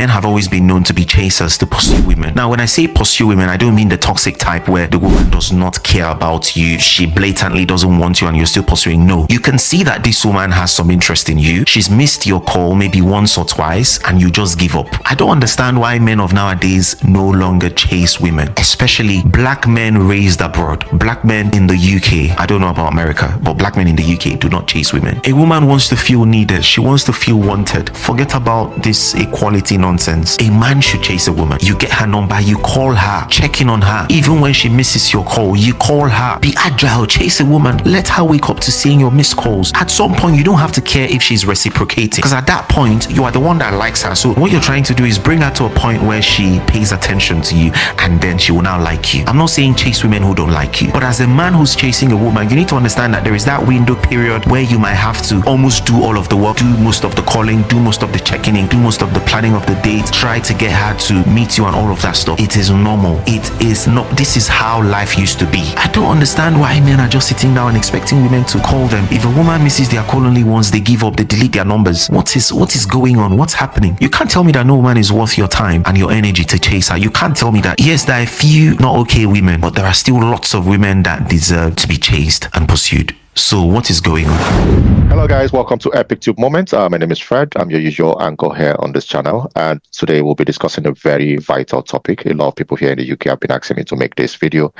Men have always been known to be chasers, to pursue women. Now, when I say pursue women, I don't mean the toxic type where the woman does not care about you. She blatantly doesn't want you and you're still pursuing. No, you can see that this woman has some interest in you. She's missed your call maybe once or twice and you just give up. I don't understand why men of nowadays no longer chase women, especially black men raised abroad. Black men in the UK, I don't know about America, but black men in the UK do not chase women. A woman wants to feel needed. She wants to feel wanted. Forget about this equality nonsense. A man should chase a woman. You get her number, you call her, check in on her. Even when she misses your call, you call her. Be agile, chase a woman. Let her wake up to seeing your missed calls. At some point, you don't have to care if she's reciprocating, because at that point, you are the one that likes her. So what you're trying to do is bring her to a point where she pays attention to you, and then she will now like you. I'm not saying chase women who don't like you, but as a man who's chasing a woman, you need to understand that there is that window period where you might have to almost do all of the work, do most of the calling, do most of the checking in, do most of the planning of the date, try to get her to meet you and all of that stuff. It is normal. It is not. This is how life used to be. I don't understand why men are just sitting down and expecting women to call them. If a woman misses their call only once, they give up, they delete their numbers. What is going on? What's happening? You can't tell me that no woman is worth your time and your energy to chase her. You can't tell me that. Yes, there are a few not okay women, but there are still lots of women that deserve to be chased and pursued. So what is going on? Hello guys, welcome to Epic Tube Moments. My name is Fred. I'm your usual anchor here on this channel, and today we'll be discussing a very vital topic. A lot of people here in the UK have been asking me to make this video,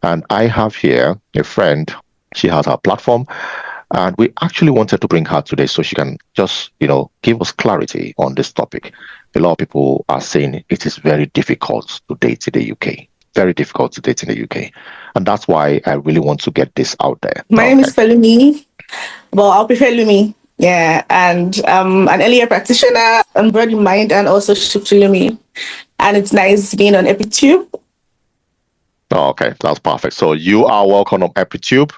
and I have here a friend. She has her platform, and we actually wanted to bring her today so she can just, give us clarity on this topic. A lot of people are saying it is very difficult to date in the UK. Very difficult to date in the UK. And that's why I really want to get this out there. My name is Felumi. Well, I'll prefer Lumi. Yeah. And an earlier practitioner on Body Mind and also Shift to Lumi. And it's nice being on EpiTube. Oh, okay, that's perfect. So you are welcome on EpiTube.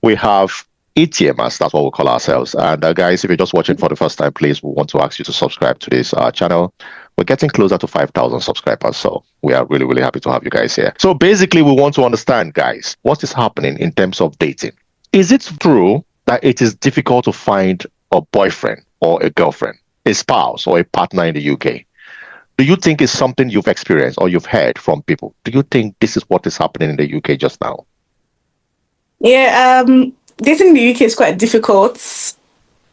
We have ETMers, that's what we call ourselves. And guys, if you're just watching for the first time, please, we want to ask you to subscribe to this channel. We're getting closer to 5,000 subscribers, so we are really, really happy to have you guys here. So basically, we want to understand, guys, what is happening in terms of dating. Is it true that it is difficult to find a boyfriend or a girlfriend, a spouse or a partner in the UK? Do you think it's something you've experienced or you've heard from people? Do you think this is what is happening in the UK just now? Yeah, dating in the UK is quite difficult,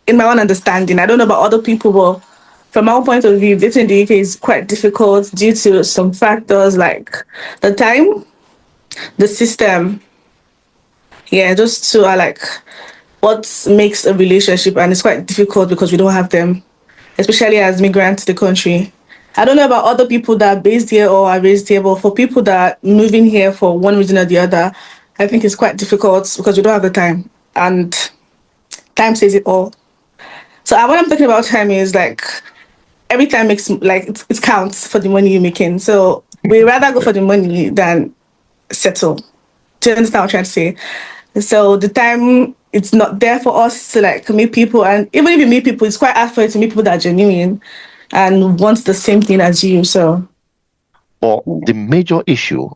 in my own understanding. I don't know about other people, but from our point of view, dating in the UK is quite difficult due to some factors like the time, the system. Yeah, those two are like what makes a relationship, and it's quite difficult because we don't have them, especially as migrants to the country. I don't know about other people that are based here or are raised here, but for people that are moving here for one reason or the other, I think it's quite difficult because we don't have the time, and time says it all. So what I'm talking about time is like every time makes like it counts for the money you're making. So we rather go for the money than settle. Do you understand what I'm trying to say? So the time, it's not there for us to like meet people, and even if you meet people, it's quite hard for you to meet people that are genuine and want the same thing as you. So, but the major issue,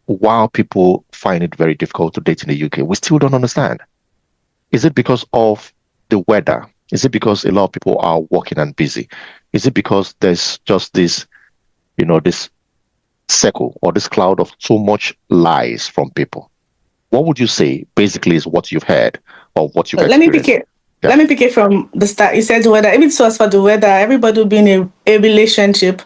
while people find it very difficult to date in the UK, we still don't understand. Is it because of the weather? Is it because a lot of people are working and busy? Is it because there's just this, this circle or this cloud of too much lies from people? What would you say basically is what you've heard or what you've Let me pick it. Yeah. Let me pick it from the start. You said weather. If it's us for the weather, everybody will be in a relationship,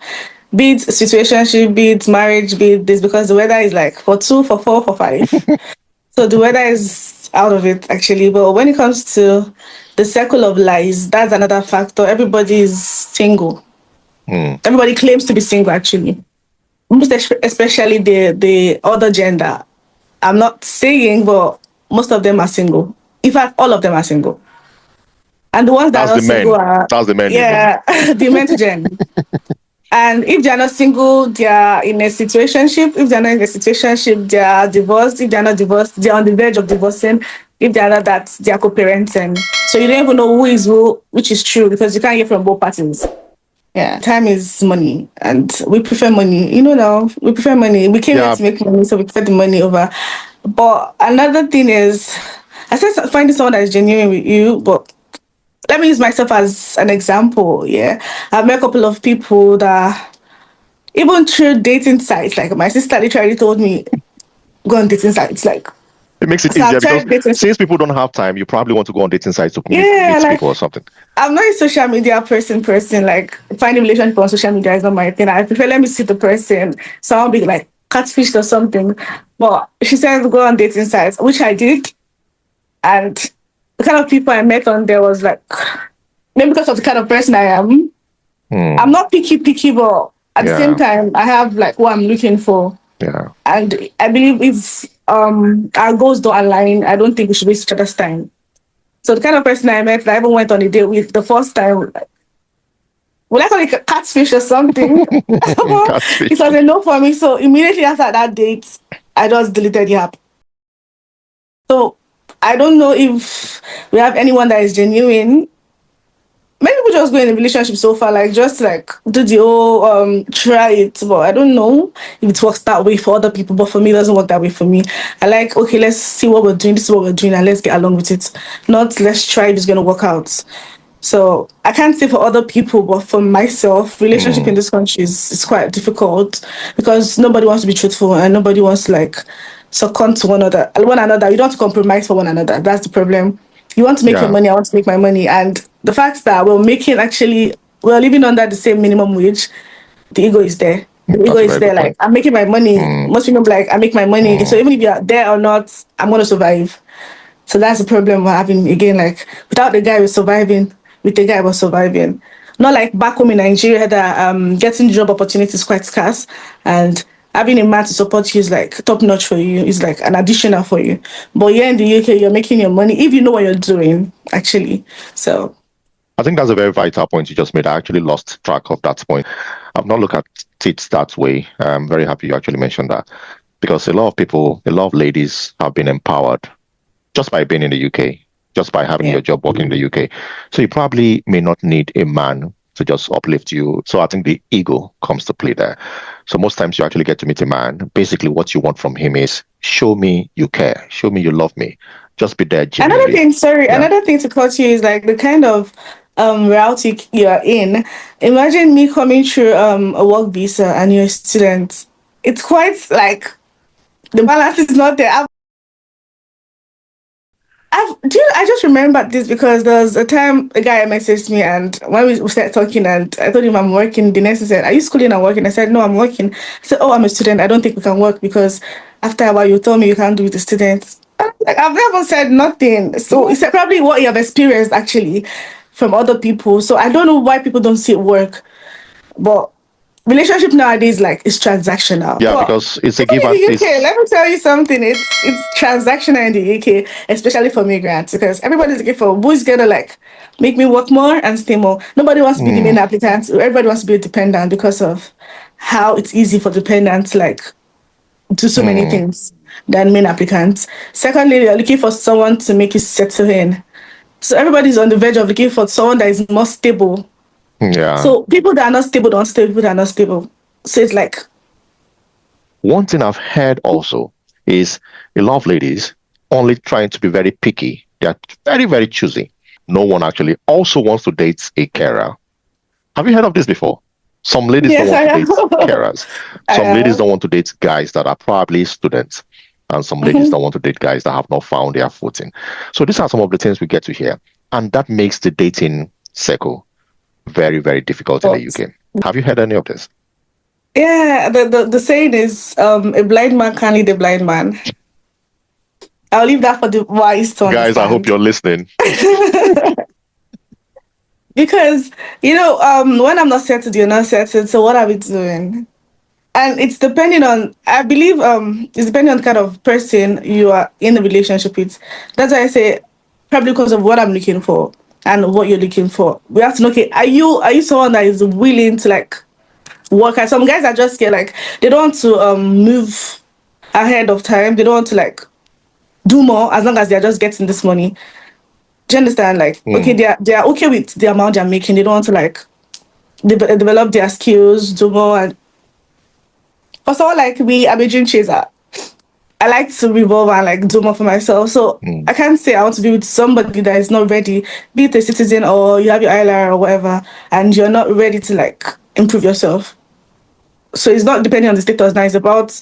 be it situationship, be it marriage, be it this, because the weather is like for 2, for 4, for 5. So the weather is out of it actually. But when it comes to the circle of lies, that's another factor. Everybody is single. Everybody claims to be single actually. Most especially the other gender. I'm not saying, but most of them are single. In fact, all of them are single. And the ones that are not single are... That's the men. Yeah, the men to gen. And if they're not single, they're in a situationship. If they're not in a situationship, they're divorced. If they're not divorced, they're on the verge of divorcing. If they're not that, they're co-parenting. So you don't even know who is who, which is true, because you can't hear from both parties. Yeah, time is money, and we prefer money. Now, we prefer money. We came here to make money, so we prefer the money over. But another thing is, I said finding someone that is genuine with you, but let me use myself as an example. Yeah, I've met a couple of people that even through dating sites, like my sister literally told me, go on dating sites. Like, It makes it so I've easier because tried dating. since people don't have time, you probably want to go on dating sites to Yeah, meet like people or something. I'm not a social media person. Like finding relationship on social media is not my thing. I prefer let me see the person. So I'll be like catfish or something. But she said go on dating sites, which I did. And the kind of people I met on there was like maybe because of the kind of person I am. I'm not picky, but at the same Yeah, time I have like what I'm looking for. yeah. And I believe if our goals don't align, I don't think we should waste each other's time. So the kind of person I met that I even went on a date with the first time, well, I call it a catfish or something. It Catfish. was a no for me. So immediately after that date, I just deleted the app. So I don't know if we have anyone that is genuine. Many people just go in a relationship so far, like just like do the whole try it, but I don't know if it works that way for other people. But for me, it doesn't work that way for me. I like okay, let's see what we're doing. This is what we're doing, and let's get along with it. Not let's try if it's gonna work out. So I can't say for other people, but for myself, relationship in Mm, this country is quite difficult because nobody wants to be truthful and nobody wants to like succumb to one another. You don't have to compromise for one another. That's the problem. You want to make your yeah, money, I want to make my money. And the fact that we're living under the same minimum wage, the ego is there. The ego that's a is very there. good Like point. I'm making my money. Mm, Most people be like I make my money. So mm, even if you're there or not, I'm gonna survive. So that's the problem we're having again. Like without the guy, we're surviving. With the guy, we're surviving. Not like back home in Nigeria that getting job opportunities is quite scarce, and having a man to support you is like top notch for you. It's like an additional for you. But here in the UK, you're making your money if you know what you're doing actually. So I think that's a very vital point you just made. I actually lost track of that point. I've not looked at it that way. I'm very happy you actually mentioned that because a lot of people, a lot of ladies have been empowered just by being in the UK, just by having yeah. your job working in the UK. So you probably may not need a man to just uplift you. So I think the ego comes to play there. So most times you actually get to meet a man. Basically, what you want from him is show me you care, show me you love me. Just be there genuinely. Yeah. Another thing to cut you is like the kind of route you're in. Imagine me coming through a work visa and you're a student. It's quite like the balance is not there. I just remembered this because there was a time a guy messaged me and when we started talking and I told him I'm working. The next he said, "Are you schooling or working?" I said, "No, I'm working." I said, "Oh, I'm a student. I don't think we can work because after a while you told me you can't do with the students." Like I've never said nothing. So it's probably what you have experienced actually from other people. So I don't know why people don't see it work. But relationship nowadays like is transactional. Yeah, But because it's a even give in and the UK, it's let me tell you something. It's transactional in the UK, especially for migrants, because everybody's looking for who's gonna like make me work more and stay more. Nobody wants to be the main applicant. Everybody wants to be a dependent because of how it's easy for dependents to like do so many mm, things than main applicants. Secondly, you're looking for someone to make you settle in. So everybody's on the verge of looking for someone that is more stable. yeah. So people that are not stable don't stay, people that are not stable. So it's like, One thing I've heard also is a lot of ladies only trying to be very picky. They're very, very choosy. No one actually also wants to date a carer. Have you heard of this before? Some ladies don't yes, want I to am. date carers. I Some ladies am. don't want to date guys that are probably students. And some ladies don't want to date guys that have not found their footing. So these are some of the things we get to hear. And that makes the dating circle very, very difficult in the But UK. Have you heard any of this? yeah, the saying is a blind man can't lead a blind man. I'll leave that for the wise to Guys, I hope understand. you're listening. Because, when I'm not settled, you're not settled. So what are we doing? And it's depending on, I believe, it's depending on the kind of person you are in a relationship with. That's why I say, probably because of what I'm looking for and what you're looking for. We have to know, okay, are you someone that is willing to like work? And some guys are just scared, like they don't want to move ahead of time. They don't want to like do more as long as they're just getting this money. Do you understand? Like, okay, Hmm. they're okay with the amount they're making. They don't want to like develop their skills, do more. And for someone like me, I'm a dream chaser. I like to revolve and like do more for myself. So I can't say I want to be with somebody that is not ready, be it a citizen or you have your ILR or whatever, and you're not ready to like improve yourself. So it's not depending on the status now, it's about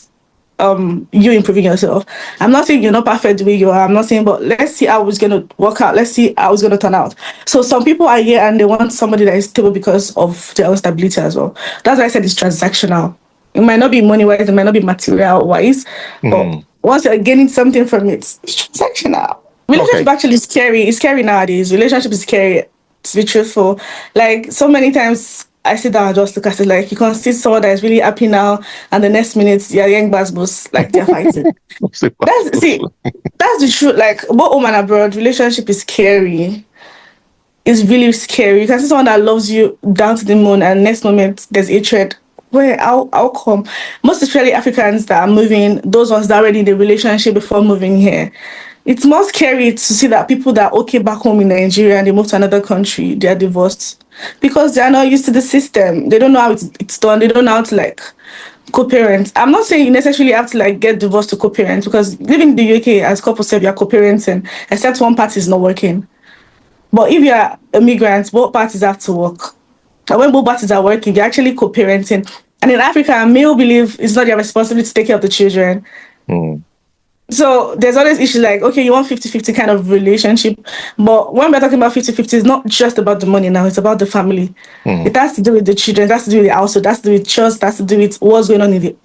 you improving yourself. I'm not saying you're not perfect the way you are. I'm not saying, but let's see how it's gonna work out. Let's see how it's gonna turn out. So some people are here and they want somebody that is stable because of their own stability as well. That's why I said it's transactional. It might not be money wise, it might not be material wise, but once you're gaining something from it, it's transactional. Relationship actually is scary. It's scary nowadays. Relationship is scary, to be truthful. Like so many times I sit down and just look at it like you can see someone that is really happy now and the next minute you're young bus like they're fighting. That's the truth. Like both home and abroad, relationship is scary. It's really scary. You can see someone that loves you down to the moon and next moment there's hatred. Where how come? Most especially Africans that are moving, those ones that are already in the relationship before moving here. It's more scary to see that people that are okay back home in Nigeria and they move to another country, they are divorced because they are not used to the system. They don't know how it's done. They don't know how to like co-parent. I'm not saying you necessarily have to like get divorced to co-parent because living in the UK as couples say you're co-parenting, except one party is not working. But if you're a migrant, both parties have to work. And when both parties are working, you're actually co-parenting. And in Africa, male believe it's not their responsibility to take care of the children. So there's always issues like, okay, you want 50-50 kind of relationship. But when we're talking about 50-50, it's not just about the money now, it's about the family. It has to do with the children, it has to do with the household, it has to do with trust, it has to do with what's going on in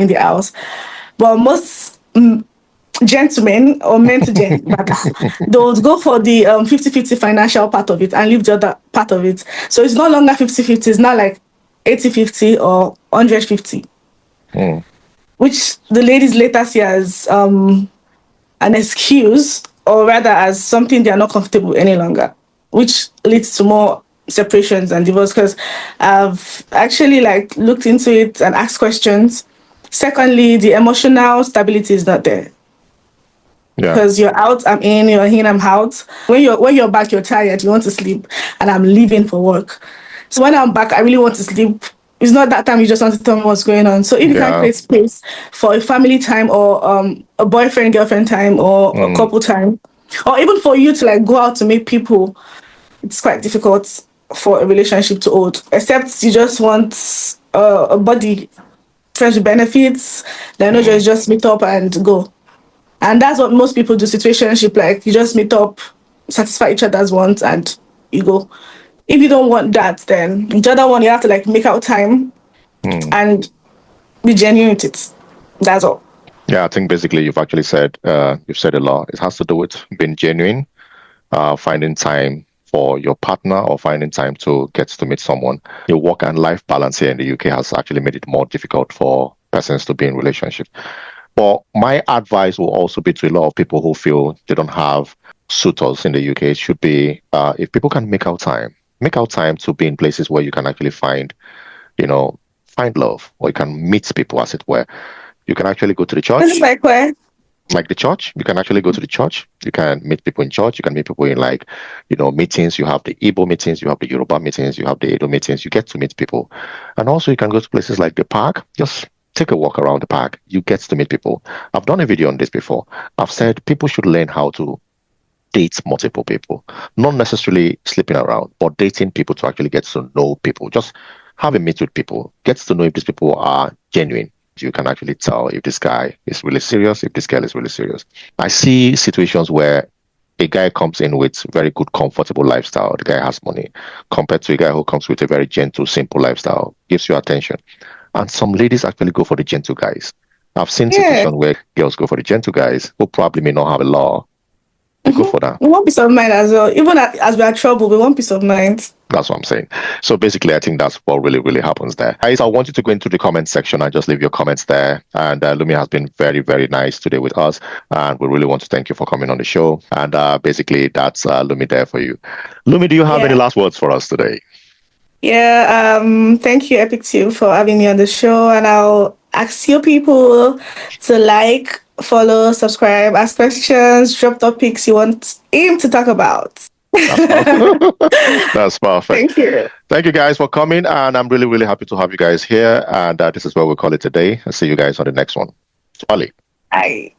the house. But most gentlemen or men to gentlemen, they'll go for the 50-50 financial part of it and leave the other part of it. So it's no longer 50-50, it's not like 80-50 or 100-50. Which the ladies later see as an excuse, or rather as something they are not comfortable any longer, which leads to more separations and divorce. Because I've actually like looked into it and asked questions. Secondly, the emotional stability is not there. Because you're out, I'm in, you're in, I'm out. When you're back, you're tired, you want to sleep, and I'm leaving for work. So when I'm back, I really want to sleep. It's not that time you just want to tell me what's going on. So if you can't create space for a family time or a boyfriend, girlfriend time or a couple time, or even for you to like go out to meet people, it's quite difficult for a relationship to hold. Except you just want a body, friends with benefits, then no just meet up and go. And that's what most people do, situationship, like you just meet up, satisfy each other's wants and you go. If you don't want that, then the other one, you have to like make out time and be genuine with it. That's all. Yeah, I think basically you've actually said, you've said a lot. It has to do with being genuine, finding time for your partner or finding time to get to meet someone. Your work and life balance here in the UK has actually made it more difficult for persons to be in relationships. But my advice will also be to a lot of people who feel they don't have suitors in the UK. It should be, if people can make out time to be in places where you can actually find love, or you can meet people, as it were. You can actually go to the church. This is like where? Like the church. You can actually go to the church. You can meet people in church. You can meet people in meetings. You have the Igbo meetings, you have the Yoruba meetings, you have the Edo meetings. You get to meet people. And also you can go to places like the park. Just take a walk around the park. You get to meet people. I've done a video on this before. I've said people should learn how to date multiple people, not necessarily sleeping around, but dating people to actually get to know people. Just have a meet with people, get to know if these people are genuine. You can actually tell if this guy is really serious, if this girl is really serious. I see situations where a guy comes in with very good, comfortable lifestyle. The guy has money, compared to a guy who comes with a very gentle, simple lifestyle, gives you attention. And some ladies actually go for the gentle guys. I've seen situations where girls go for the gentle guys who probably may not have a law. They go for that. We want peace of mind as well. Even as we are troubled, we want peace of mind. That's what I'm saying. So basically, I think that's what really, really happens there. Guys, I want you to go into the comment section and just leave your comments there. And Lumi has been very, very nice today with us. And we really want to thank you for coming on the show. And basically, that's Lumi there for you. Lumi, do you have any last words for us today? Yeah, thank you, Epic Tube, for having me on the show. And I'll ask you people to like, follow, subscribe, ask questions, drop topics you want him to talk about. That's perfect. Thank you. Thank you guys for coming, and I'm really, really happy to have you guys here. And this is where we'll call it a day. I'll see you guys on the next one. Charlie. I